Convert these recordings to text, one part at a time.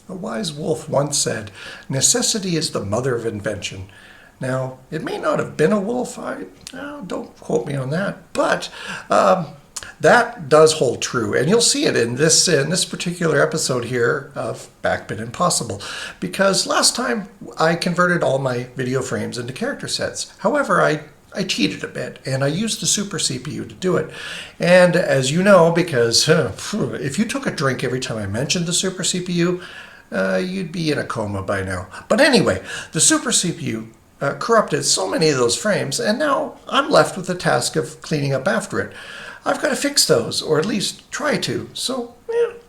A wise wolf once said, "Necessity is the mother of invention." Now, it may not have been a wolf, don't quote me on that, but that does hold true, and you'll see it in this particular episode here of BackBit Impawsible, because last time I converted all my video frames into character sets. However, I cheated a bit, and I used the Super CPU to do it. And as you know, because if you took a drink every time I mentioned the Super CPU, you'd be in a coma by now. But anyway, the Super CPU corrupted so many of those frames, and now I'm left with the task of cleaning up after it. I've got to fix those, or at least try to. So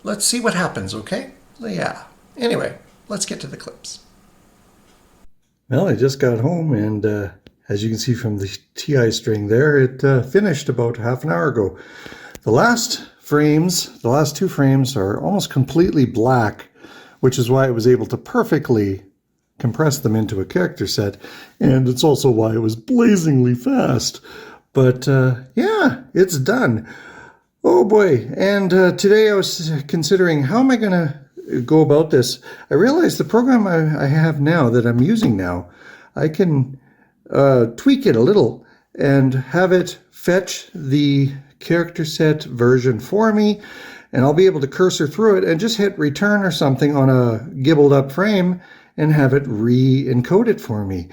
let's see what happens, okay? Yeah. Anyway, let's get to the clips. Well, I just got home, and as you can see from the TI string there, it finished about half an hour ago. The last two frames are almost completely black, which is why I was able to perfectly compress them into a character set, and it's also why it was blazingly fast. But yeah, it's done. Oh boy, and today I was considering, how am I going to go about this? I realized the program I have now, that I'm using now, I can tweak it a little and have it fetch the character set version for me, and I'll be able to cursor through it and just hit return or something on a gibbled up frame and have it re-encode it for me.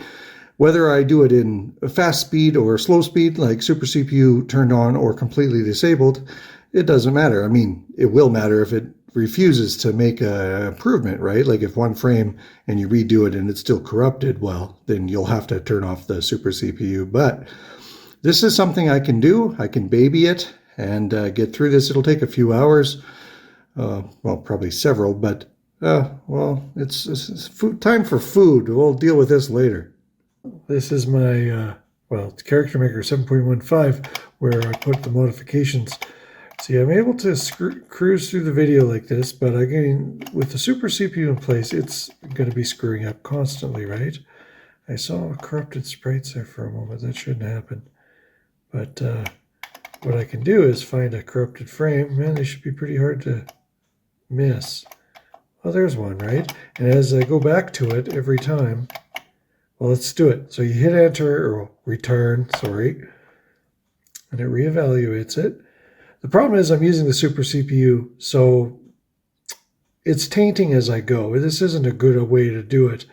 Whether I do it in fast speed or slow speed, like Super CPU turned on or completely disabled, it doesn't matter. I mean, it will matter if it refuses to make an improvement, right? Like if one frame and you redo it and it's still corrupted, well, then you'll have to turn off the Super CPU. But this is something I can do. I can baby it and get through this. It'll take a few hours, well, probably several, but well, it's time for food. We'll deal with this later. This is my, well, it's Character Maker 7.15, where I put the modifications. See, I'm able to cruise through the video like this, but again, with the Super CPU in place, it's going to be screwing up constantly, right? I saw corrupted sprites there for a moment. That shouldn't happen. But what I can do is find a corrupted frame. Man, they should be pretty hard to miss. Well, there's one, right? And as I go back to it every time, well, let's do it. So you hit enter, or return, sorry, and it reevaluates it. The problem is I'm using the Super CPU, so it's tainting as I go. This isn't a good way to do it,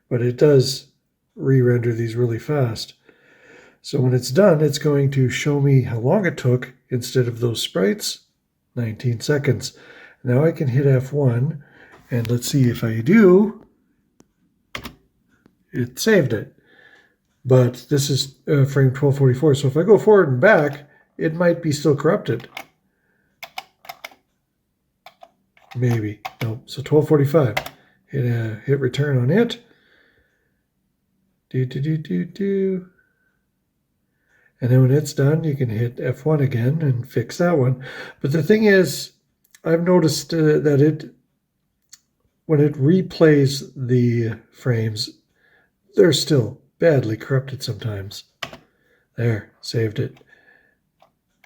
but it does re-render these really fast. So when it's done, it's going to show me how long it took instead of those sprites, 19 seconds. Now I can hit F1, and let's see if I do. It saved it. But this is frame 1244, so if I go forward and back, it might be still corrupted. Maybe. No, so 1245. Hit return on it. And then when it's done, you can hit F1 again and fix that one. But the thing is, I've noticed that when it replays the frames, they're still badly corrupted sometimes. There, saved it.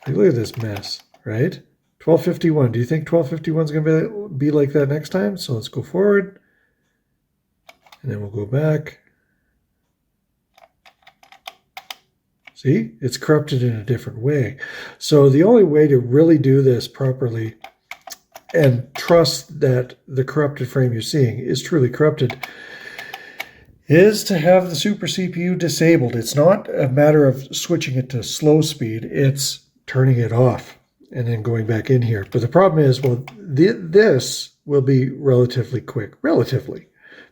Look at this mess, right? 1251. Do you think 1251 is going to be like that next time? So let's go forward. And then we'll go back. See, it's corrupted in a different way. So the only way to really do this properly and trust that the corrupted frame you're seeing is truly corrupted is to have the Super CPU disabled. It's not a matter of switching it to slow speed. It's turning it off and then going back in here. But the problem is, well, this will be relatively quick,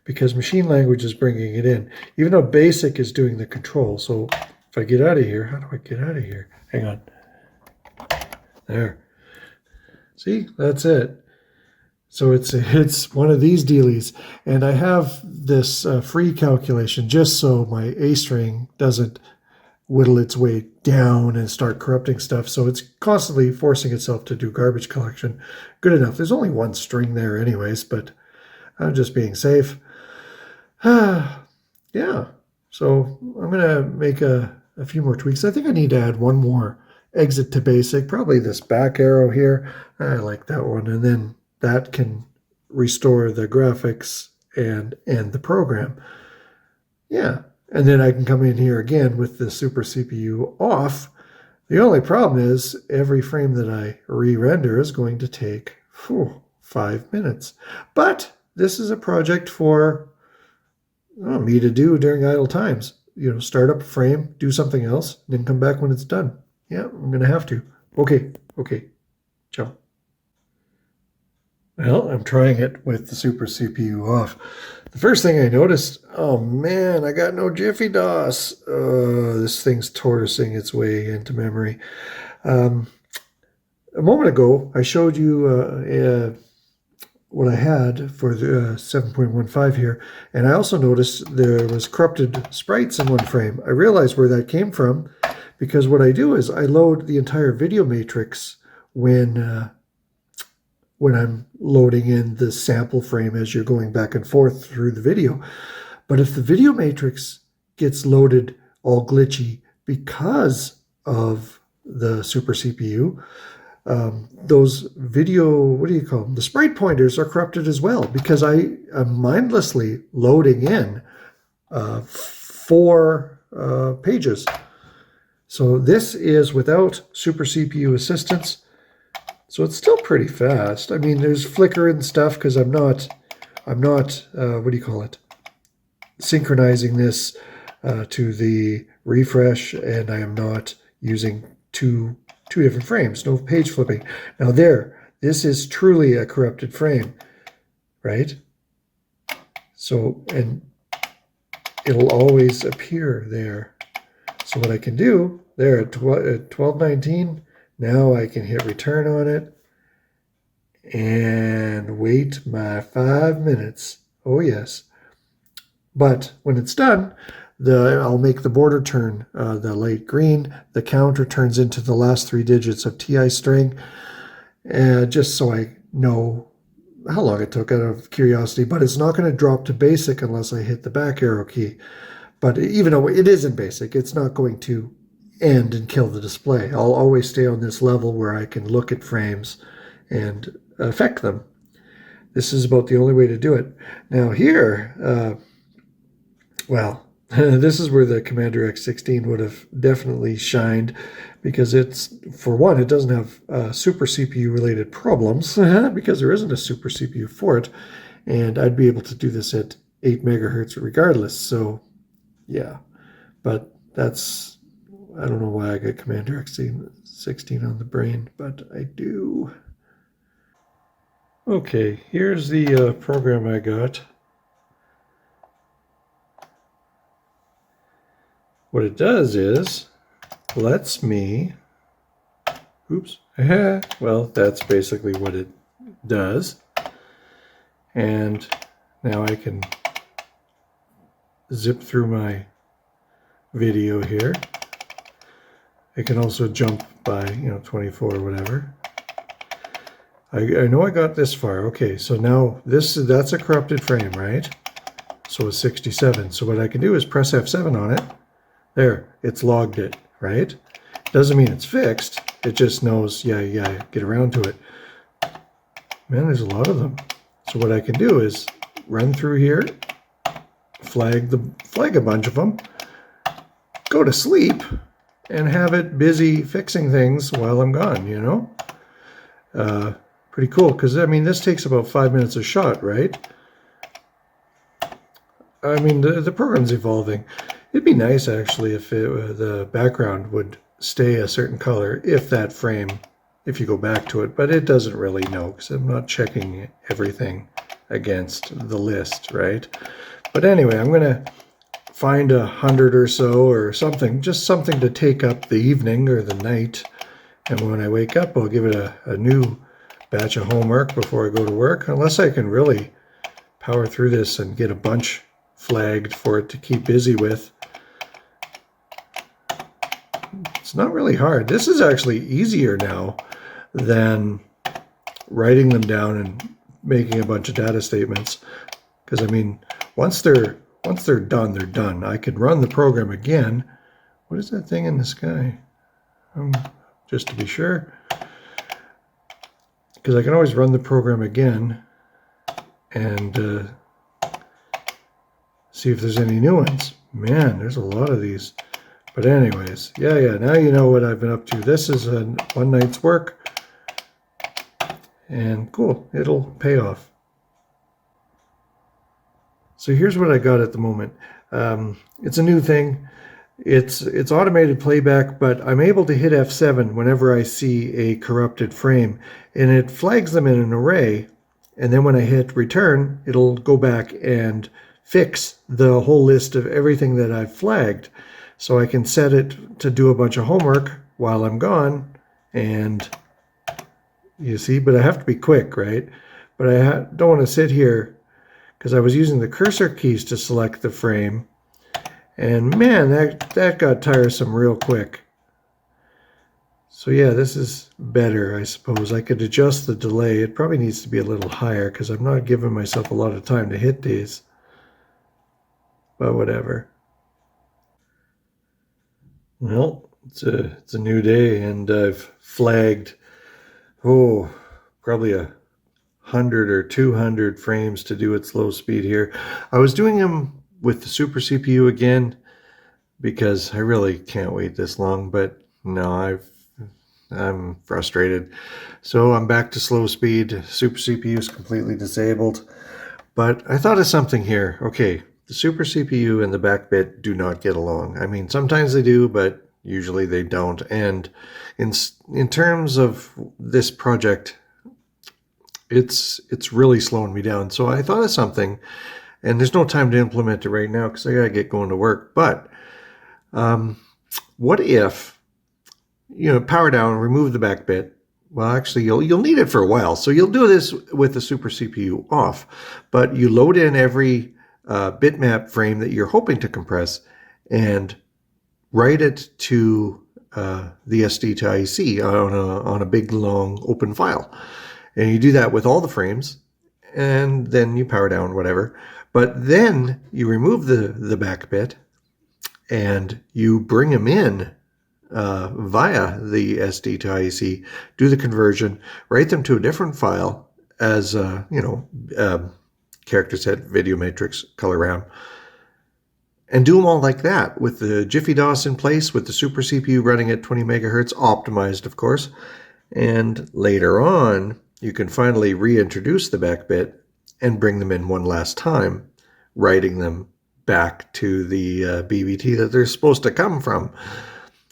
because machine language is bringing it in, even though BASIC is doing the control. So if I get out of here, how do I get out of here? Hang on. There. See, that's it. So it's one of these dealies. And I have this free calculation just so my A string doesn't whittle its way down and start corrupting stuff. So it's constantly forcing itself to do garbage collection. Good enough. There's only one string there anyways, but I'm just being safe. Yeah. So I'm going to make a few more tweaks. I think I need to add one more exit to basic, probably this back arrow here. I like that one. And then that can restore the graphics and end the program. Yeah, and then I can come in here again with the Super CPU off. The only problem is every frame that I re-render is going to take 5 minutes. But this is a project for me to do during idle times. You know, start up a frame, do something else, then come back when it's done. Yeah, I'm going to have to. Okay, ciao. Well, I'm trying it with the Super CPU off. The first thing I noticed, oh man, I got no Jiffy DOS. This thing's tortoising its way into memory. A moment ago, I showed you what I had for the 7.15 here, and I also noticed there was corrupted sprites in one frame. I realized where that came from because what I do is I load the entire video matrix when I'm loading in the sample frame as you're going back and forth through the video. But if the video matrix gets loaded all glitchy because of the Super CPU, those video, what do you call them? The sprite pointers are corrupted as well because I am mindlessly loading in 4 pages. So this is without Super CPU assistance. So it's still pretty fast. I mean, there's flicker and stuff because I'm not, what do you call it? Synchronizing this to the refresh, and I am not using two different frames, no page flipping. Now this is truly a corrupted frame, right? So, and it'll always appear there. So what I can do there at 1219, now I can hit return on it and wait my 5 minutes. Oh yes. But when it's done, I'll make the border turn the light green. The counter turns into the last 3 digits of TI string, just so I know how long it took out of curiosity. But it's not going to drop to basic unless I hit the back arrow key. But even though it is in basic, it's not going to end and kill the display. I'll always stay on this level where I can look at frames and affect them. This is about the only way to do it. Now here, well, this is where the Commander X16 would have definitely shined because it's, for one, it doesn't have Super CPU related problems because there isn't a Super CPU for it. And I'd be able to do this at 8 megahertz regardless. So yeah, but that's, I don't know why I got Commander X16 on the brain, but I do. Okay, here's the program I got. What it does is lets me, oops, well, that's basically what it does. And now I can zip through my video here. I can also jump by, 24 or whatever. I know I got this far. Okay, so now that's a corrupted frame, right? So it's 67. So what I can do is press F7 on it. There, it's logged it, right? Doesn't mean it's fixed. It just knows, yeah, get around to it. Man, there's a lot of them. So what I can do is run through here, flag a bunch of them, go to sleep, and have it busy fixing things while I'm gone, Pretty cool, because, I mean, this takes about 5 minutes a shot, right? I mean, the program's evolving. It'd be nice, actually, if the background would stay a certain color if you go back to it, but it doesn't really know, because I'm not checking everything against the list, right? But anyway, I'm going to find 100 or so or something, just something to take up the evening or the night. And when I wake up, I'll give it a new batch of homework before I go to work, unless I can really power through this and get a bunch flagged for it to keep busy with. It's not really hard. This is actually easier now than writing them down and making a bunch of data statements. Because, I mean, once they're done, they're done. I could run the program again. What is that thing in the sky? Just to be sure. Because I can always run the program again and see if there's any new ones. Man, there's a lot of these. But anyways, yeah, now you know what I've been up to. This is a one night's work, and cool, it'll pay off. So here's what I got at the moment. It's a new thing. It's automated playback, but I'm able to hit F7 whenever I see a corrupted frame, and it flags them in an array, and then when I hit return, it'll go back and fix the whole list of everything that I've flagged. So I can set it to do a bunch of homework while I'm gone, and you see, but I have to be quick, right? But I don't want to sit here because I was using the cursor keys to select the frame, and man, that got tiresome real quick. So yeah, this is better, I suppose. I could adjust the delay. It probably needs to be a little higher because I'm not giving myself a lot of time to hit these, but whatever. Well, it's a new day, and I've flagged, probably 100 or 200 frames to do at slow speed here. I was doing them with the Super CPU again because I really can't wait this long, but no, I'm frustrated. So I'm back to slow speed. Super CPU is completely disabled. But I thought of something here. Okay, the Super CPU and the BackBit do not get along. I mean, sometimes they do, but usually they don't. And in terms of this project, it's really slowing me down. So I thought of something, and there's no time to implement it right now because I gotta get going to work. But what if, power down, remove the BackBit? Well, actually, you'll need it for a while. So you'll do this with the Super CPU off, but you load in every bitmap frame that you're hoping to compress and write it to the SD to IC on a big, long, open file. And you do that with all the frames, and then you power down, whatever. But then you remove the BackBit, and you bring them in via the SD to IEC, do the conversion, write them to a different file as, character set, video matrix, color RAM, and do them all like that with the Jiffy DOS in place, with the Super CPU running at 20 megahertz, optimized, of course. And later on, you can finally reintroduce the BackBit and bring them in one last time, writing them back to the BBT that they're supposed to come from.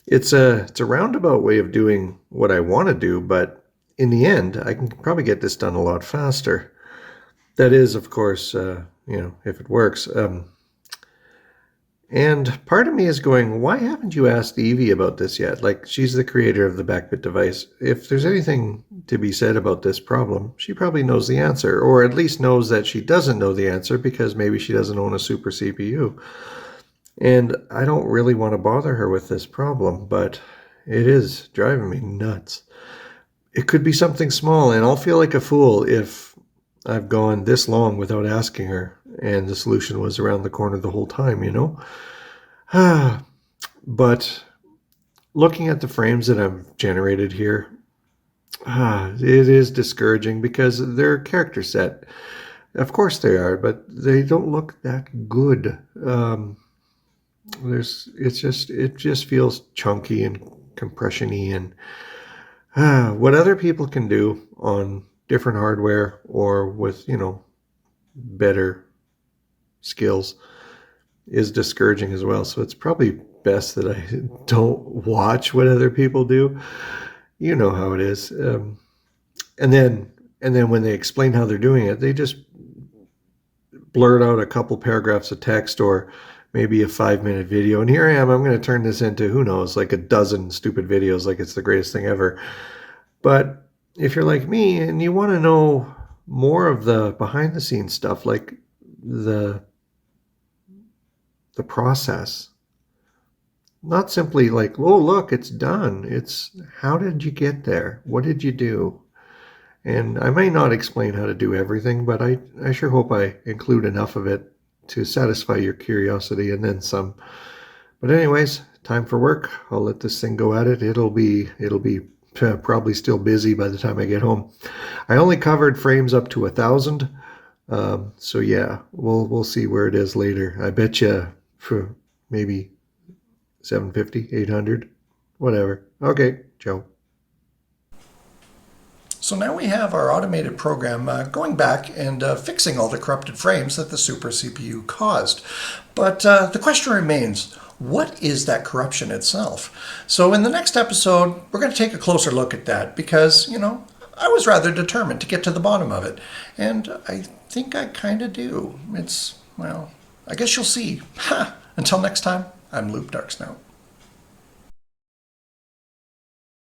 It's a roundabout way of doing what I want to do, but in the end, I can probably get this done a lot faster. That is, of course, if it works. And part of me is going, why haven't you asked Evie about this yet? Like, she's the creator of the BackBit device. If there's anything to be said about this problem, she probably knows the answer, or at least knows that she doesn't know the answer because maybe she doesn't own a Super CPU. And I don't really want to bother her with this problem, but it is driving me nuts. It could be something small, and I'll feel like a fool if I've gone this long without asking her, and the solution was around the corner the whole time, But looking at the frames that I've generated here, it is discouraging because they're character set. Of course they are, but they don't look that good. It just feels chunky and compression-y, and what other people can do on different hardware or with, better skills is discouraging as well. So it's probably best that I don't watch what other people do. You know how it is. And then when they explain how they're doing it, they just blurt out a couple paragraphs of text or maybe a 5-minute video. And here I am, I'm going to turn this into, who knows, like a dozen stupid videos like it's the greatest thing ever. But if you're like me and you want to know more of the behind the scenes stuff, like the process, not simply like, oh, look, it's done. It's how did you get there? What did you do? And I may not explain how to do everything, but I sure hope I include enough of it to satisfy your curiosity and then some. But anyways, time for work. I'll let this thing go at it. It'll be probably still busy by the time I get home. I only covered frames up to 1,000. So yeah, we'll see where it is later. I bet you for maybe 750, 800, whatever. Okay, Joe. So now we have our automated program going back and fixing all the corrupted frames that the Super CPU caused. But the question remains, what is that corruption itself? So in the next episode, we're going to take a closer look at that because, I was rather determined to get to the bottom of it. And I think I kind of do. I guess you'll see. Ha! Until next time, I'm Loop Darksnout.